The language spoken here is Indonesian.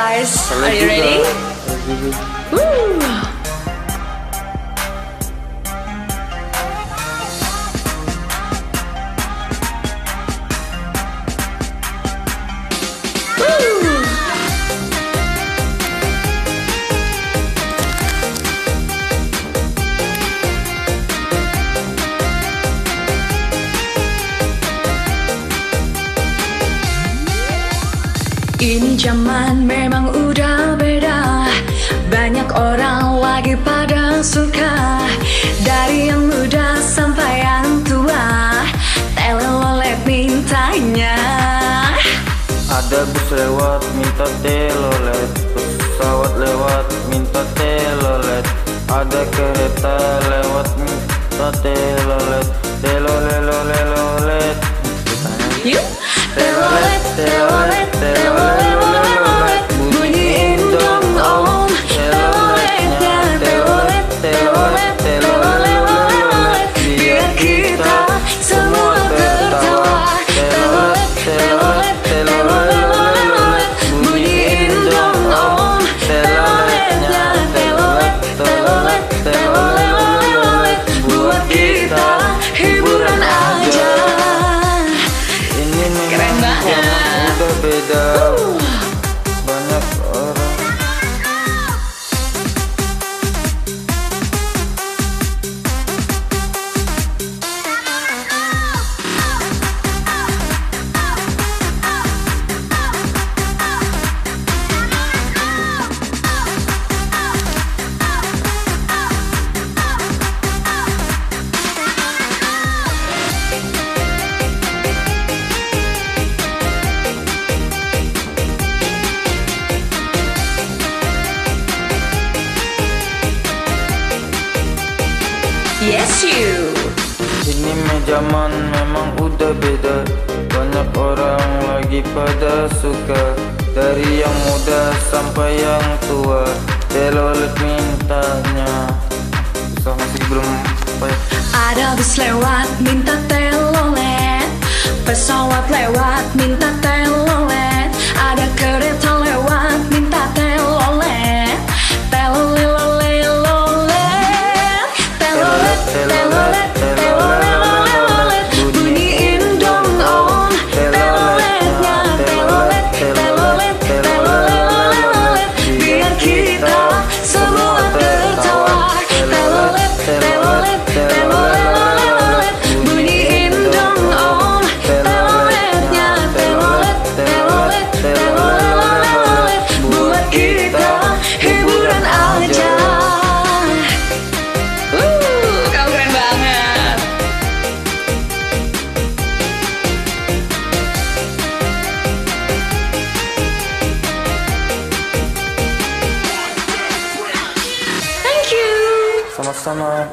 guys. Are you ready? Woo! Ini zaman memang udah beda. Banyak orang lagi pada suka. Dari yang muda sampai yang tua, telolet mintanya. Ada bus lewat minta telolet, pesawat lewat minta telolet, ada kereta lewat minta telolet, telolet. Yuk, telolet, telolet, telolet, bunyiin dong om, teloletnya, telolet, telolet, telolet, biar kita semua tertawa. Telolet, telolet, telolet, bunyiin dong om, teloletnya, telolet, telolet, telolet, buat kita hiburan aja. Keren banget. Udah beda. Banyak orang. Yes you. Ini zaman memang udah beda. Banyak orang lagi pada suka. Dari yang muda sampai yang tua, telolet mintanya. Susah masih belum apa ya. Ada bus lewat minta telolet, pesawat lewat minta telolet, ada kereta lewat minta telolet, telolet, telolet, telolet, telolet, bunyiin dong om, teloletnya, telolet, telolet, telolet, biar kita semua tertawa. Telolet, telolet, telolet, bunyiin dong om, teloletnya, telolet, telolet, telolet, buat kita hiburan aja. Kamu keren banget. Thank you. Sama-sama.